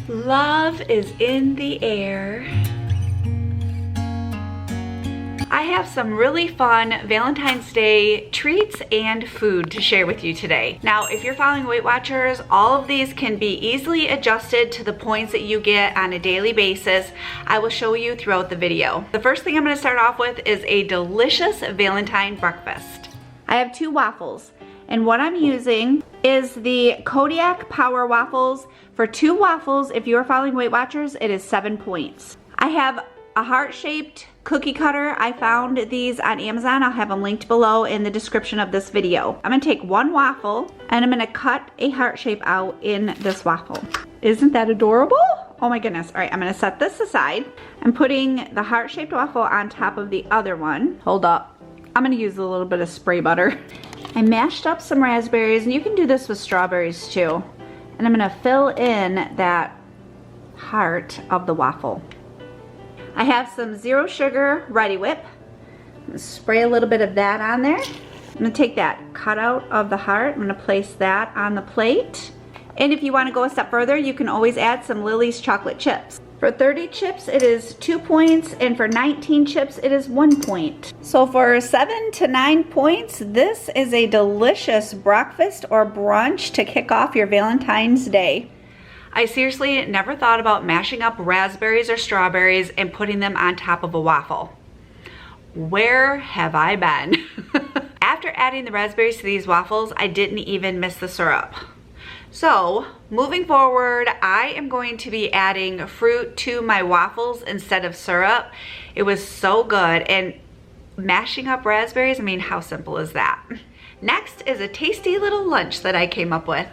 Love is in the air. I have some really fun Valentine's Day treats and food to share with you today. Now, if you're following Weight Watchers, all of these can be easily adjusted to the points that you get on a daily basis. I will show you throughout the video. The first thing I'm gonna start off with is a delicious Valentine breakfast. I have 2 waffles, and what I'm using is the Kodiak Power Waffles. For 2 waffles, if you are following Weight Watchers, it is 7 points. I have a heart-shaped cookie cutter. I found these on Amazon. I'll have them linked below in the description of this video. I'm gonna take 1 waffle and I'm gonna cut a heart shape out in this waffle. Isn't that adorable? Oh my goodness. All right, I'm gonna set this aside. I'm putting the heart-shaped waffle on top of the other one. Hold up. I'm gonna use a little bit of spray butter. I mashed up some raspberries, and you can do this with strawberries too. And I'm gonna fill in that heart of the waffle. I have some 0 sugar Ready Whip. I'm gonna spray a little bit of that on there. I'm gonna take that cutout of the heart. I'm gonna place that on the plate. And if you wanna go a step further, you can always add some Lily's chocolate chips. For 30 chips, it is 2 points, and for 19 chips, it is 1 point. So for 7 to 9 points, this is a delicious breakfast or brunch to kick off your Valentine's Day. I seriously never thought about mashing up raspberries or strawberries and putting them on top of a waffle. Where have I been? After adding the raspberries to these waffles, I didn't even miss the syrup. So, moving forward, I am going to be adding fruit to my waffles instead of syrup. It was so good, and mashing up raspberries, I mean, how simple is that? Next is a tasty little lunch that I came up with.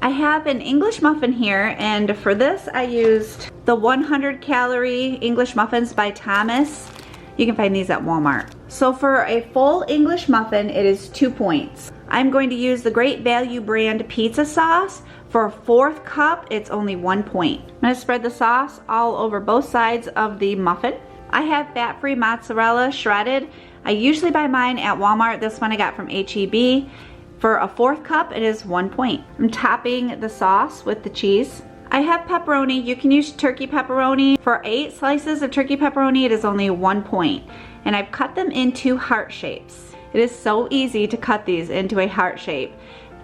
I have an English muffin here, and for this I used the 100 calorie English muffins by Thomas. You can find these at Walmart. So for a full English muffin, it is 2 points. I'm going to use the Great Value brand pizza sauce. For a 4th cup, it's only 1 point. I'm gonna spread the sauce all over both sides of the muffin. I have fat-free mozzarella shredded. I usually buy mine at Walmart. This one I got from H-E-B. For a 4th cup, it is 1 point. I'm topping the sauce with the cheese. I have pepperoni. You can use turkey pepperoni. For 8 slices of turkey pepperoni, it is only 1 point. And I've cut them into heart shapes. It is so easy to cut these into a heart shape.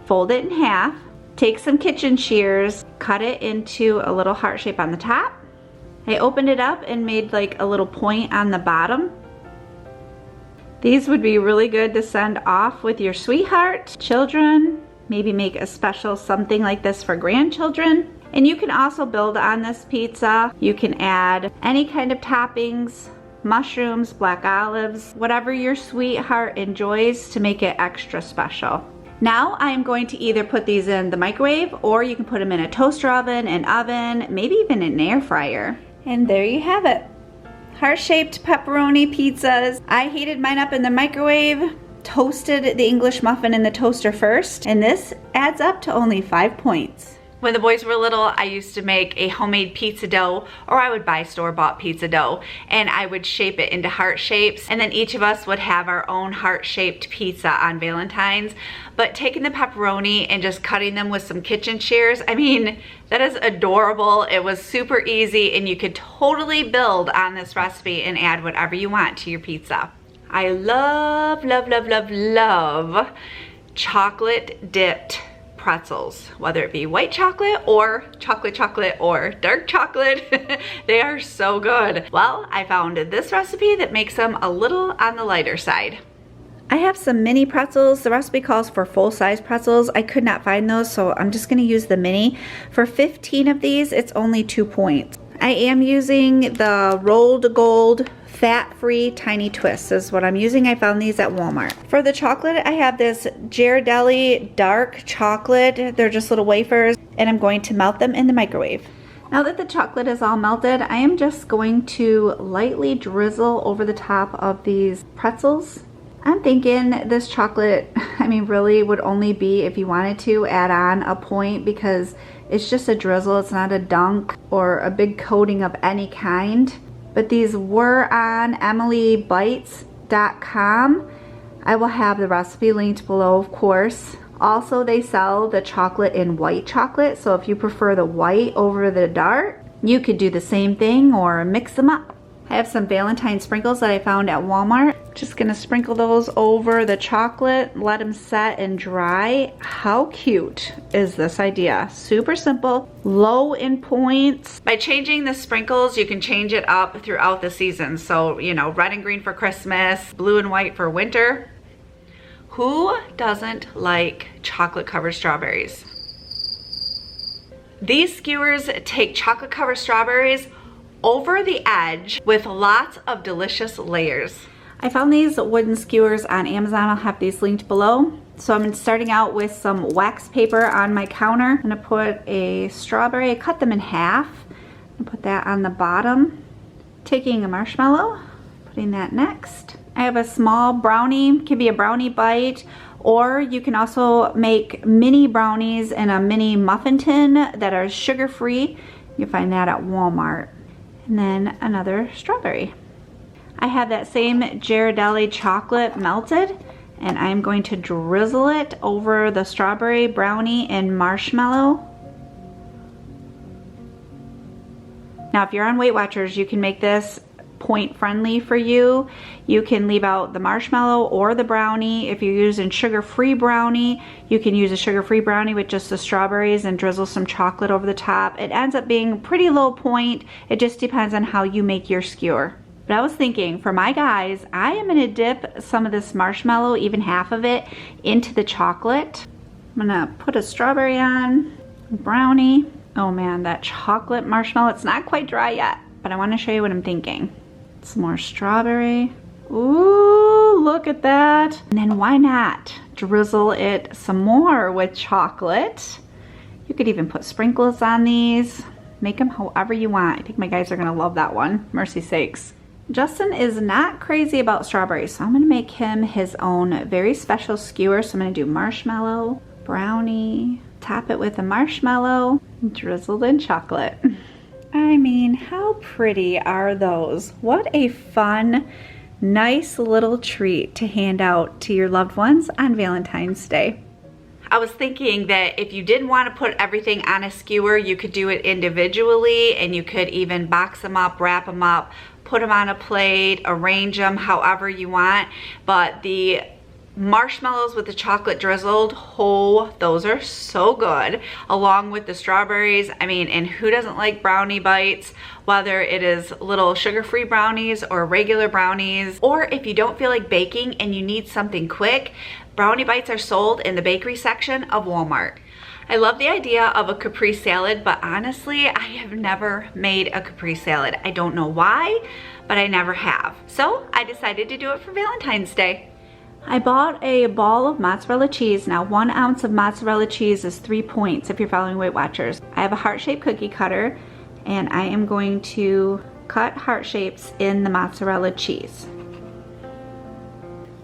Fold it in half, take some kitchen shears, cut it into a little heart shape on the top. I opened it up and made like a little point on the bottom. These would be really good to send off with your sweetheart, children, maybe make a special something like this for grandchildren. And you can also build on this pizza. You can add any kind of toppings, mushrooms, black olives, whatever your sweetheart enjoys to make it extra special. Now I'm going to either put these in the microwave, or you can put them in a toaster oven, an oven, maybe even an air fryer. And there you have it. Heart-shaped pepperoni pizzas. I heated mine up in the microwave, toasted the English muffin in the toaster first, and this adds up to only 5 points. When the boys were little, I used to make a homemade pizza dough, or I would buy store-bought pizza dough, and I would shape it into heart shapes, and then each of us would have our own heart-shaped pizza on Valentine's. But taking the pepperoni and just cutting them with some kitchen shears, I mean, that is adorable. It was super easy, and you could totally build on this recipe and add whatever you want to your pizza. I love, love, love, love, love chocolate dipped pretzels, whether it be white chocolate or dark chocolate. They are so good. Well, I found this recipe that makes them a little on the lighter side. I have some mini pretzels. The recipe calls for full-size pretzels. I could not find those, so I'm just gonna use the mini. For 15 of these, it's only 2 points. I am using the Rolled Gold fat-free tiny twists is what I'm using. I found these at Walmart. For the chocolate, I have this Ghirardelli dark chocolate. They're just little wafers, and I'm going to melt them in the microwave. Now that the chocolate is all melted, I am just going to lightly drizzle over the top of these pretzels. I'm thinking this chocolate, I mean, really would only be if you wanted to add on a point, because it's just a drizzle. It's not a dunk or a big coating of any kind. But these were on emilybites.com. I will have the recipe linked below, of course. Also, they sell the chocolate in white chocolate, so if you prefer the white over the dark, you could do the same thing or mix them up. I have some Valentine sprinkles that I found at Walmart. Just gonna sprinkle those over the chocolate, let them set and dry. How cute is this idea? Super simple, low in points. By changing the sprinkles, you can change it up throughout the season. So, you know, red and green for Christmas, blue and white for winter. Who doesn't like chocolate covered strawberries? These skewers take chocolate covered strawberries over the edge with lots of delicious layers. I found these wooden skewers on Amazon. I'll have these linked below. So I'm starting out with some wax paper on my counter. I'm gonna put a strawberry, I cut them in half, and put that on the bottom. Taking a marshmallow, putting that next. I have a small brownie, can be a brownie bite, or you can also make mini brownies in a mini muffin tin that are sugar-free. You'll find that at Walmart. And then another strawberry. I have that same Ghirardelli chocolate melted, and I'm going to drizzle it over the strawberry, brownie, and marshmallow. Now, if you're on Weight Watchers, you can make this point friendly for you. You can leave out the marshmallow or the brownie. If you're using sugar-free brownie, you can use a sugar-free brownie with just the strawberries and drizzle some chocolate over the top. It ends up being a pretty low point. It just depends on how you make your skewer. But I was thinking, for my guys, I am gonna dip some of this marshmallow, even half of it, into the chocolate. I'm gonna put a strawberry on, brownie. Oh man, that chocolate marshmallow, it's not quite dry yet, but I wanna show you what I'm thinking. Some more strawberry. Ooh, look at that. And then why not drizzle it some more with chocolate? You could even put sprinkles on these. Make them however you want. I think my guys are gonna love that one, mercy sakes. Justin is not crazy about strawberries, so I'm gonna make him his own very special skewer. So I'm gonna do marshmallow, brownie, top it with a marshmallow, drizzled in chocolate. I mean, how pretty are those? What a fun, nice little treat to hand out to your loved ones on Valentine's Day. I was thinking that if you didn't want to put everything on a skewer, you could do it individually, and you could even box them up, wrap them up, put them on a plate, arrange them however you want. But the marshmallows with the chocolate drizzled, oh, those are so good, along with the strawberries. I mean, and who doesn't like brownie bites, whether it is little sugar-free brownies or regular brownies, or if you don't feel like baking and you need something quick, brownie bites are sold in the bakery section of Walmart. I love the idea of a Capri salad, but honestly, I have never made a Capri salad. I don't know why, but I never have. So I decided to do it for Valentine's Day. I bought a ball of mozzarella cheese. Now 1 ounce of mozzarella cheese is 3 points if you're following Weight Watchers. I have a heart-shaped cookie cutter, and I am going to cut heart shapes in the mozzarella cheese.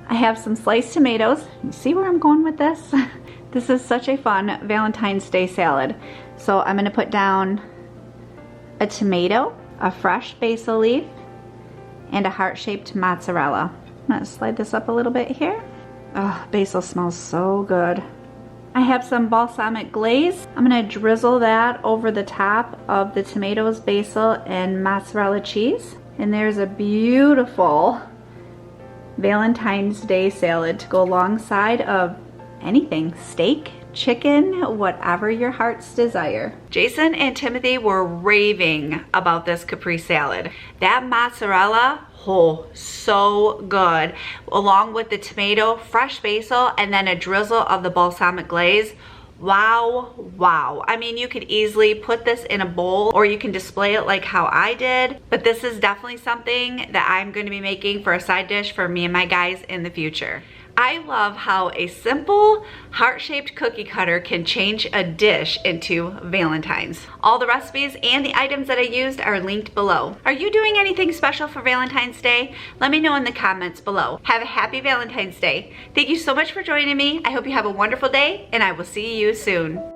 I have some sliced tomatoes. You see where I'm going with this? This is such a fun Valentine's Day salad. So I'm gonna put down a tomato, a fresh basil leaf, and a heart-shaped mozzarella. I'm gonna slide this up a little bit here. Oh, basil smells so good. I have some balsamic glaze. I'm gonna drizzle that over the top of the tomatoes, basil, and mozzarella cheese. And there's a beautiful Valentine's Day salad to go alongside of anything, steak, chicken, whatever your heart's desire. Jason and Timothy were raving about this Capri salad. That mozzarella, oh, so good. Along with the tomato, fresh basil, and then a drizzle of the balsamic glaze. Wow, wow. I mean, you could easily put this in a bowl, or you can display it like how I did, but this is definitely something that I'm going to be making for a side dish for me and my guys in the future. I love how a simple heart-shaped cookie cutter can change a dish into Valentine's. All the recipes and the items that I used are linked below. Are you doing anything special for Valentine's Day? Let me know in the comments below. Have a happy Valentine's Day. Thank you so much for joining me. I hope you have a wonderful day, and I will see you soon.